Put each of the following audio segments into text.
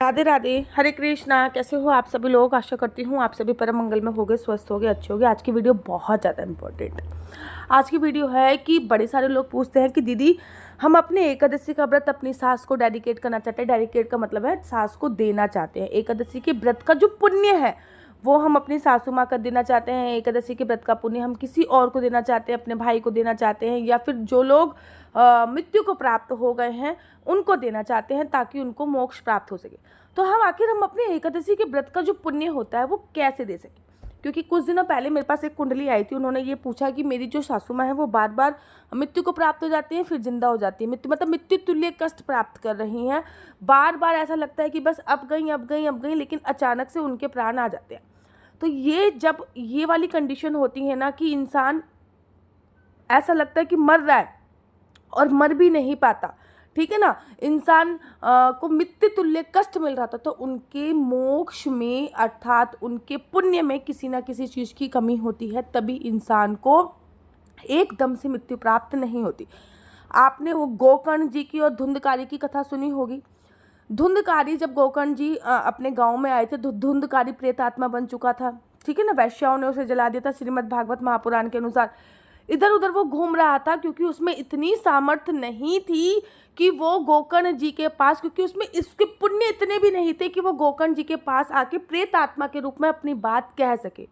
राधे राधे, हरे कृष्णा। कैसे हो आप सभी लोग? आशा करती हूँ आप सभी परम मंगल में होगे, स्वस्थ होगे, अच्छे होगे। आज की वीडियो बहुत ज़्यादा इंपॉर्टेंट है। आज की वीडियो है कि बड़े सारे लोग पूछते हैं कि दीदी हम अपने एकादशी का व्रत अपनी सास को डेडिकेट करना चाहते हैं। डेडिकेट का मतलब है सास को देना चाहते हैं। एकादशी के व्रत का जो पुण्य है वो हम अपनी सासू माँ का देना चाहते हैं। एकादशी के व्रत का पुण्य हम किसी और को देना चाहते हैं, अपने भाई को देना चाहते हैं, या फिर जो लोग मृत्यु को प्राप्त हो गए हैं उनको देना चाहते हैं ताकि उनको मोक्ष प्राप्त हो सके। तो हम अपने एकादशी के व्रत का जो पुण्य होता है वो कैसे दे सके? क्योंकि कुछ दिनों पहले मेरे पास एक कुंडली आई थी, उन्होंने ये पूछा कि मेरी जो सासू माँ है वो बार बार मृत्यु को प्राप्त हो जाती है, फिर जिंदा हो जाती है, मृत्यु तुल्य कष्ट प्राप्त कर रही हैं। बार बार ऐसा लगता है कि बस अब गई अब गई अब गई, लेकिन अचानक से उनके प्राण आ जाते हैं। तो ये जब ये वाली कंडीशन होती है ना कि इंसान ऐसा लगता है कि मर रहा है और मर भी नहीं पाता, ठीक है ना, इंसान को मृत्यु तुल्य कष्ट मिल रहा था, तो उनके मोक्ष में अर्थात उनके पुण्य में किसी ना किसी चीज़ की कमी होती है, तभी इंसान को एकदम से मृत्यु प्राप्त नहीं होती। आपने वो गोकर्ण जी की और धुंधकारी की कथा सुनी होगी। धुंधकारी जब गोकर्ण जी अपने गांव में आए थे तो धुंधकारी प्रेतात्मा बन चुका था, ठीक है ना, वैश्याओं ने उसे जला दिया था। श्रीमद् भागवत महापुराण के अनुसार इधर उधर वो घूम रहा था क्योंकि उसमें इतनी सामर्थ्य नहीं थी कि वो गोकर्ण जी के पास, क्योंकि उसमें इसके पुण्य इतने भी नहीं थे कि वो गोकर्ण जी के पास आके प्रेत आत्मा के रूप में अपनी बात कह सके।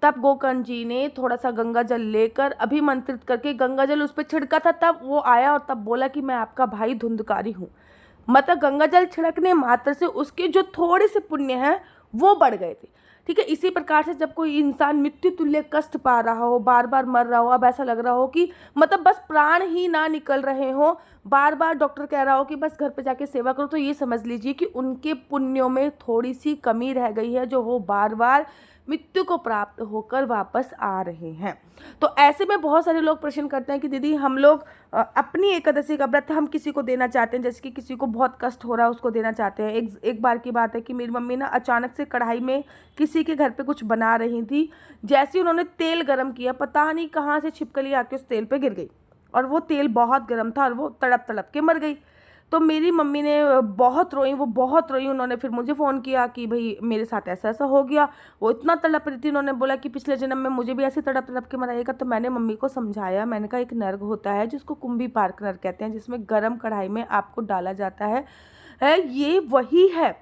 तब गोकर्ण जी ने थोड़ा सा गंगा जल लेकर अभिमंत्रित करके गंगा जल उस पर छिड़का था, तब वो आया और तब बोला कि मैं आपका भाई धुंधकारी हूँ। मतलब गंगा जल छिड़कने मात्र से उसके जो थोड़े से पुण्य हैं वो बढ़ गए थे, ठीक है। इसी प्रकार से जब कोई इंसान मृत्यु तुल्य कष्ट पा रहा हो, बार बार मर रहा हो, अब ऐसा लग रहा हो कि मतलब बस प्राण ही ना निकल रहे हो, बार बार डॉक्टर कह रहा हो कि बस घर पे जाके सेवा करो, तो ये समझ लीजिए कि उनके पुण्यों में थोड़ी सी कमी रह गई है, जो वो बार बार मृत्यु को प्राप्त होकर वापस आ रहे हैं। तो ऐसे में बहुत सारे लोग प्रश्न करते हैं कि दीदी हम लोग अपनी एकादशी का व्रत हम किसी को देना चाहते हैं, जैसे कि किसी को बहुत कष्ट हो रहा है उसको देना चाहते हैं। एक बार की बात है कि मेरी मम्मी ना अचानक से कढ़ाई में किसी के घर पे कुछ बना रही थी, जैसे ही उन्होंने तेल गर्म किया पता नहीं कहाँ से छिपकली आके उस तेल पे गिर गई और वो तेल बहुत गर्म था और वो तड़प तड़प के मर गई। तो मेरी मम्मी ने बहुत रोई, वो बहुत रोई। उन्होंने फिर मुझे फ़ोन किया कि भाई मेरे साथ ऐसा ऐसा हो गया। वो इतना तड़प रही थी, उन्होंने बोला कि पिछले जन्म में मुझे भी ऐसे तड़प तड़प के मराएगा। तो मैंने मम्मी को समझाया, मैंने कहा एक नर्क होता है जिसको कुंभी पार्क नर्क कहते हैं, जिसमें गर्म कढ़ाई में आपको डाला जाता है ये वही है,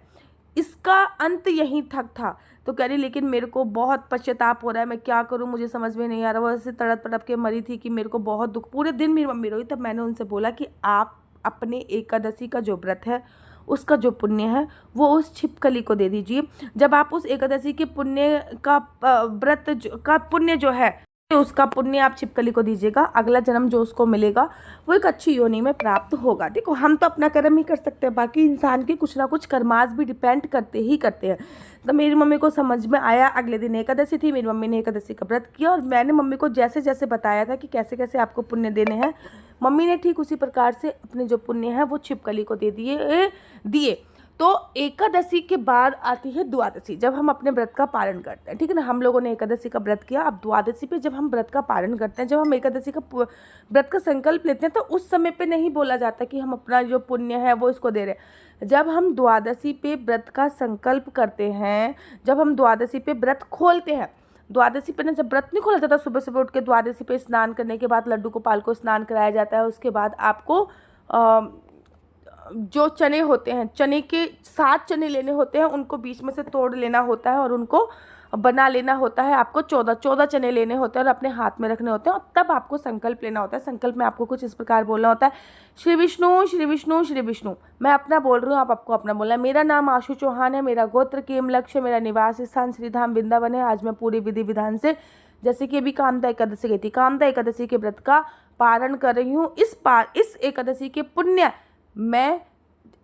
इसका अंत यहीं तक था। तो कह रही लेकिन मेरे को बहुत पश्चाताप हो रहा है, मैं क्या करूं, मुझे समझ में नहीं आ रहा। वो ऐसे तड़प तड़प के मरी थी कि मेरे को बहुत दुख, पूरे दिन मेरी मम्मी रोई। तब मैंने उनसे बोला कि आप अपने एकादशी का जो व्रत है उसका जो पुण्य है वो उस छिपकली को दे दीजिए। जब आप उस एकादशी के पुण्य का व्रत का पुण्य जो है उसका पुण्य आप छिपकली को दीजिएगा, अगला जन्म जो उसको मिलेगा वो एक अच्छी योनि में प्राप्त होगा। देखो हम तो अपना कर्म ही कर सकते हैं, बाकी इंसान के कुछ ना कुछ कर्मास भी डिपेंड करते ही करते हैं। तो मेरी मम्मी को समझ में आया। अगले दिन एकादशी थी, मेरी मम्मी ने एकादशी का व्रत किया और मैंने मम्मी को जैसे जैसे बताया था कि कैसे कैसे आपको पुण्य देने हैं, मम्मी ने ठीक उसी प्रकार से अपने जो पुण्य है वो छिपकली को दे दिए। तो एकादशी के बाद आती है द्वादशी, जब हम अपने व्रत का पालन करते हैं, ठीक है ना। हम लोगों ने एकादशी का व्रत किया, अब द्वादशी पे जब हम व्रत का पालन करते हैं, जब हम एकादशी का व्रत का संकल्प लेते हैं, तो उस समय पे नहीं बोला जाता कि हम अपना जो पुण्य है वो इसको दे रहे हैं। जब हम द्वादशी पे व्रत का संकल्प करते हैं, जब हम द्वादशी पे व्रत खोलते हैं, द्वादशी पे ना जब व्रत नहीं खोला जाता, सुबह सुबह उठ के द्वादशी पे स्नान करने के बाद लड्डू गोपाल को स्नान कराया जाता है। उसके बाद आपको जो चने होते हैं, चने के 7 चने लेने होते हैं, उनको बीच में से तोड़ लेना होता है और उनको बना लेना होता है। आपको 14 चने लेने होते हैं और अपने हाथ में रखने होते हैं, और तब आपको संकल्प लेना होता है। संकल्प में आपको कुछ इस प्रकार बोलना होता है, श्री विष्णु श्री विष्णु श्री विष्णु। मैं अपना बोल रही हूँ, आपको अपना बोलना है। मेरा नाम आशु चौहान है, मेरा गोत्र केम लक्ष्य, मेरा निवास स्थान श्रीधाम वृंदावन है। आज मैं पूरी विधि विधान से, जैसे कि अभी कामदा एकादशी गई थी, कामदा एकादशी के व्रत का पारण कर रही हूँ। इस एकादशी के पुण्य मैं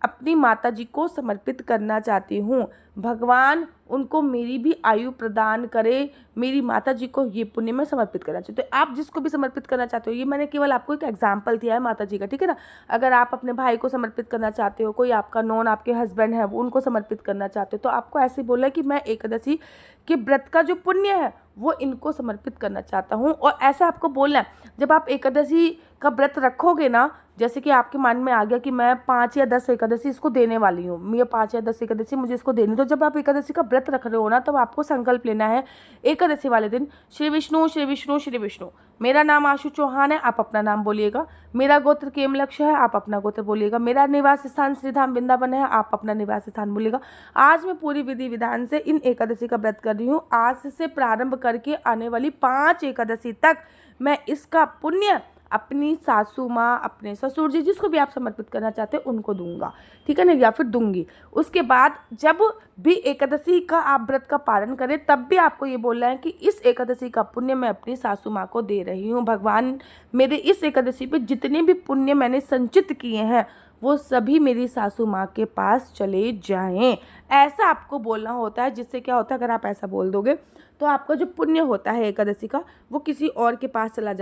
अपनी माता जी को समर्पित करना चाहती हूँ। भगवान उनको मेरी भी आयु प्रदान करे, मेरी माता जी को ये पुण्य मैं समर्पित करना चाहती हूँ। तो आप जिसको भी समर्पित करना चाहते हो, ये मैंने केवल आपको एक एग्जाम्पल दिया है माता जी का, ठीक है ना। अगर आप अपने भाई को समर्पित करना चाहते हो, कोई आपका नॉन आपके हस्बैंड है वो उनको समर्पित करना चाहते हो, तो आपको ऐसे बोला है कि मैं एकादशी के व्रत का जो पुण्य है वो इनको समर्पित करना चाहता हूँ। और ऐसा आपको बोलना है। जब आप एकादशी का व्रत रखोगे ना, जैसे कि आपके मन में आ गया कि मैं 5 या 10 एकादशी इसको देने वाली हूँ, मैं 5 या 10 एकादशी मुझे इसको देनी, तो जब आप एकादशी का व्रत रख रहे हो ना, तब आपको संकल्प लेना है एकादशी वाले दिन, श्री विष्णु श्री विष्णु श्री विष्णु। मेरा नाम आशु चौहान है, आप अपना नाम बोलिएगा। मेरा गोत्र केमलक्ष है, आप अपना गोत्र बोलिएगा। मेरा निवास स्थान श्रीधाम वृंदावन है, आप अपना निवास स्थान बोलिएगा। आज मैं पूरी विधि विधान से इन एकादशी का व्रत कर रही हूँ। आज से प्रारंभ करके आने वाली 5 एकादशी तक मैं इसका पुण्य अपनी सासू माँ, अपने ससुर जी, जिसको भी आप समर्पित करना चाहते हैं उनको दूंगा, ठीक है ना, या फिर दूंगी। उसके बाद जब भी एकादशी का आप व्रत का पालन करें, तब भी आपको ये बोलना है कि इस एकादशी का पुण्य मैं अपनी सासू माँ को दे रही हूँ। भगवान मेरे इस एकादशी पे जितने भी पुण्य मैंने संचित किए हैं वो सभी मेरी सासू माँ के पास चले जाएं, ऐसा आपको बोलना होता है। जिससे क्या होता है, अगर आप ऐसा बोल दोगे तो आपका जो पुण्य होता है एकादशी का वो किसी और के पास चला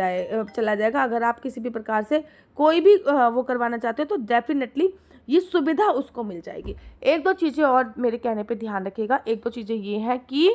जाएगा। अगर आप किसी भी प्रकार से कोई भी वो करवाना चाहते हो तो डेफिनेटली ये सुविधा उसको मिल जाएगी। 1-2 चीज़ें और मेरे कहने पे ध्यान रखिएगा। 1-2 चीज़ें ये हैं कि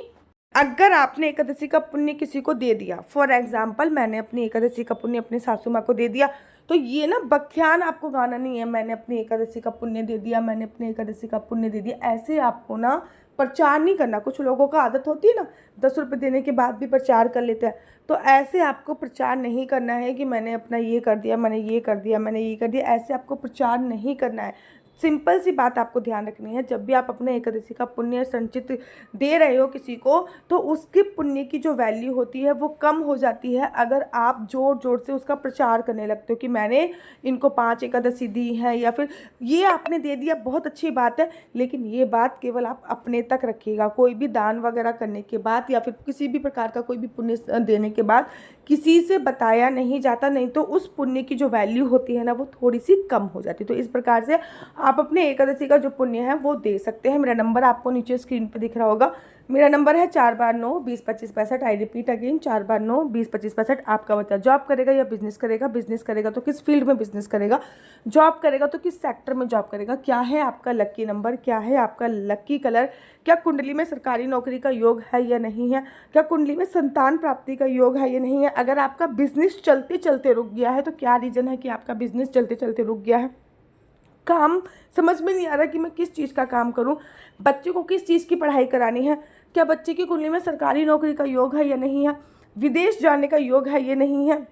अगर आपने एकादशी का पुण्य किसी को दे दिया, फॉर एग्जाम्पल मैंने अपनी एकादशी का पुण्य अपनी सासू माँ को दे दिया, तो ये ना बख्यान आपको गाना नहीं है, मैंने अपनी एकादशी का पुण्य दे दिया, मैंने अपनी एकादशी का पुण्य दे दिया। ऐसे आपको ना प्रचार नहीं करना। कुछ लोगों का आदत होती है ना, 10 रुपये देने के बाद भी प्रचार कर लेते हैं, तो ऐसे आपको प्रचार नहीं करना है कि मैंने अपना ये कर दिया, मैंने ये कर दिया, मैंने ये कर दिया। ऐसे आपको प्रचार नहीं करना है। सिंपल सी बात आपको ध्यान रखनी है, जब भी आप अपने एकादशी का पुण्य संचित दे रहे हो किसी को, तो उसके पुण्य की जो वैल्यू होती है वो कम हो जाती है अगर आप जोर जोर से उसका प्रचार करने लगते हो कि मैंने इनको 5 एकादशी दी है, या फिर ये आपने दे दिया, बहुत अच्छी बात है, लेकिन ये बात केवल आप अपने तक रखिएगा। कोई भी दान वगैरह करने के बाद या फिर किसी भी प्रकार का कोई भी पुण्य देने के बाद किसी से बताया नहीं जाता, नहीं तो उस पुण्य की जो वैल्यू होती है ना वो थोड़ी सी कम हो जाती है। तो इस प्रकार से आप अपने एकादशी का जो पुण्य है वो दे सकते हैं। मेरा नंबर आपको नीचे स्क्रीन पे दिख रहा होगा। मेरा नंबर है 4/9-20-25-65। I repeat again, 4/9-20-25-65। आपका बच्चा जॉब करेगा या बिजनेस करेगा, बिजनेस करेगा तो किस फील्ड में बिजनेस करेगा, जॉब करेगा तो किस सेक्टर में जॉब करेगा, क्या है आपका लकी नंबर, क्या है आपका लकी कलर, क्या कुंडली में सरकारी नौकरी का योग है या नहीं है, क्या कुंडली में संतान प्राप्ति का योग है या नहीं है। अगर आपका बिजनेस चलते चलते रुक गया है तो क्या रीज़न है कि आपका बिजनेस चलते चलते रुक गया है। काम समझ में नहीं आ रहा कि मैं किस चीज़ का काम करूं, बच्चे को किस चीज़ की पढ़ाई करानी है, क्या बच्चे की कुंडली में सरकारी नौकरी का योग है या नहीं है, विदेश जाने का योग है या नहीं है।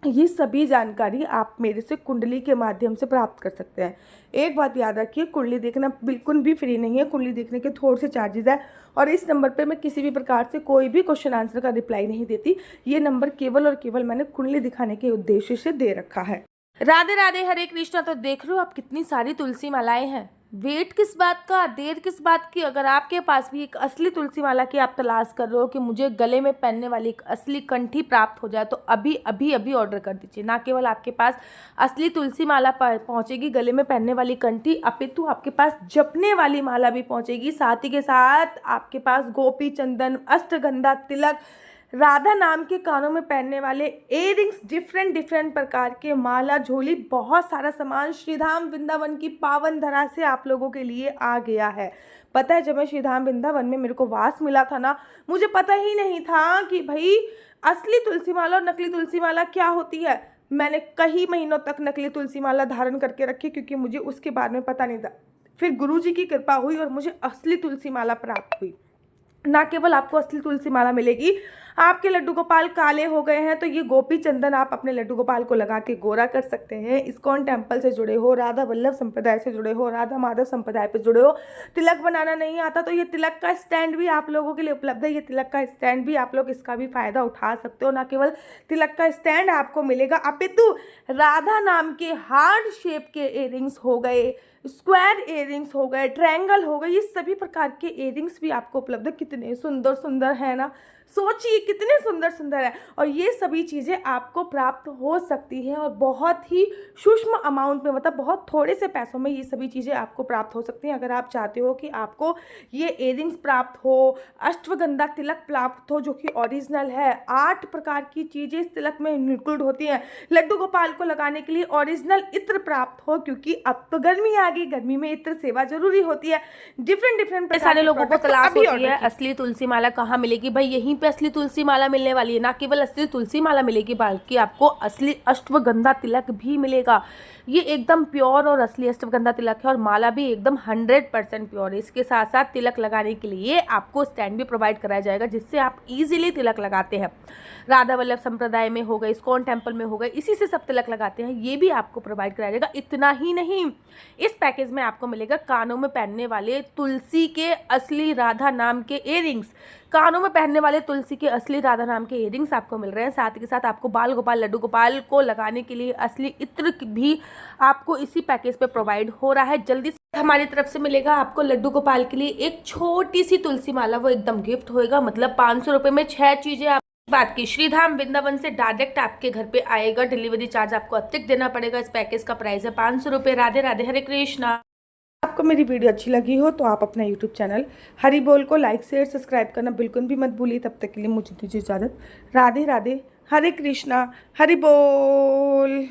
ये सभी जानकारी आप मेरे से कुंडली के माध्यम से प्राप्त कर सकते हैं। एक बात याद रखिए, कुंडली देखना बिल्कुल भी फ्री नहीं है। कुंडली देखने के थोड़े से चार्जेस है, और इस नंबर पे मैं किसी भी प्रकार से कोई भी क्वेश्चन आंसर का रिप्लाई नहीं देती। ये नंबर केवल और केवल मैंने कुंडली दिखाने के उद्देश्य से दे रखा है। राधे राधे, हरे कृष्णा। तो देख रहे हो आप कितनी सारी तुलसी मालाएं हैं। वेट किस बात का, देर किस बात की। अगर आपके पास भी एक असली तुलसी माला की आप तलाश कर रहे हो कि मुझे गले में पहनने वाली एक असली कंठी प्राप्त हो जाए, तो अभी अभी अभी ऑर्डर कर दीजिए। ना केवल आपके पास असली तुलसी माला पहुंचेगी, गले में पहनने वाली कंठी, अपितु आपके पास जपने वाली माला भी पहुंचेगी। साथ ही के साथ आपके पास गोपी चंदन, अष्टगंधा तिलक, राधा नाम के कानों में पहनने वाले इयररिंग्स, डिफरेंट प्रकार के माला, झोली, बहुत सारा सामान श्रीधाम वृंदावन की पावन धरा से आप लोगों के लिए आ गया है। पता है, जब मैं श्रीधाम वृंदावन में मेरे को वास मिला था ना, मुझे पता ही नहीं था कि भाई असली तुलसी माला और नकली तुलसी माला क्या होती है। मैंने कई महीनों तक नकली तुलसी माला धारण करके रखी क्योंकि मुझे उसके बारे में पता नहीं था। फिर गुरुजी की कृपा हुई और मुझे असली तुलसी माला प्राप्त हुई। ना केवल आपको असली तुलसी माला मिलेगी, आपके लड्डू गोपाल काले हो गए हैं तो ये गोपी चंदन आप अपने लड्डू गोपाल को लगा के गोरा कर सकते हैं। इस्कॉन टेम्पल से जुड़े हो, राधा वल्लभ संप्रदाय से जुड़े हो, राधा माधव संप्रदाय पे जुड़े हो, तिलक बनाना नहीं आता तो ये तिलक का स्टैंड भी आप लोगों के लिए उपलब्ध है। ये तिलक का स्टैंड भी आप लोग इसका भी फायदा उठा सकते हो। ना केवल तिलक का स्टैंड आपको मिलेगा, अपितु राधा नाम के हार्ट शेप के इयररिंग्स हो गए, स्क्वायर इयररिंग्स हो गए, ट्रायंगल हो गए, ये सभी प्रकार के इयररिंग्स भी आपको उपलब्ध है। कितने सुंदर सुंदर है ना, सोचिए कितने सुंदर सुंदर है। और ये सभी चीज़ें आपको प्राप्त हो सकती हैं और बहुत ही सूक्ष्म अमाउंट में, मतलब बहुत थोड़े से पैसों में ये सभी चीज़ें आपको प्राप्त हो सकती हैं। अगर आप चाहते हो कि आपको ये इयररिंग्स प्राप्त हो, अश्वगंधा तिलक प्राप्त हो जो कि ओरिजिनल है, 8 प्रकार की चीज़ें इस तिलक में इंक्लूड होती हैं, लड्डू गोपाल को लगाने के लिए ओरिजिनल इत्र प्राप्त हो, क्योंकि अब तो गर्मी आ गई, गर्मी में इत्र सेवा जरूरी होती है। डिफरेंट सारे लोगों को तलाश होती है असली तुलसी माला कहाँ मिलेगी। भाई यहीं पे असली तुलसी माला मिलने वाली है। ना केवल असली तुलसी माला मिलेगी बल्कि आपको असली अश्वगंधा तिलक भी मिलेगा। ये एकदम प्योर और असली अश्वगंधा तिलक है और माला भी एकदम 100% प्योर है। इसके साथ साथ तिलक लगाने के लिए आपको स्टैंड भी प्रोवाइड कराया जाएगा जिससे आप इजीली तिलक लगाते हैं। राधा वल्लभ संप्रदाय में हो गए, इस्कॉन टेम्पल में हो गए, इसी से सब तिलक लगाते हैं, ये भी आपको प्रोवाइड कराया जाएगा। इतना ही नहीं, इस पैकेज में आपको मिलेगा कानों में पहनने वाले तुलसी के असली राधा नाम के इयररिंग्स। कानों में पहनने वाले तुलसी के असली राधा नाम के इयररिंग्स आपको मिल रहे हैं। साथ ही साथ आपको बाल गोपाल, लड्डू गोपाल को लगाने के लिए असली इत्र भी आपको इसी पैकेज पे प्रोवाइड हो रहा है। जल्दी से हमारी तरफ से मिलेगा आपको लड्डू गोपाल के लिए एक छोटी सी तुलसी माला, वो एकदम गिफ्ट होएगा। मतलब 500 रुपये में 6 चीजें आप बात की। श्रीधाम वृंदावन से डायरेक्ट आपके घर पे आएगा। डिलीवरी चार्ज आपको अतिरिक्त देना पड़ेगा। इस पैकेज का प्राइस है 500 रुपये। राधे राधे, हरे कृष्णा। आपको मेरी वीडियो अच्छी लगी हो तो आप अपना यूट्यूब चैनल हरि बोल को लाइक शेयर सब्सक्राइब करना बिल्कुल भी मत भूलिए। तब तक के लिए मुझे दीजिए इजाज़त। राधे राधे, हरे कृष्णा, हरि बोल।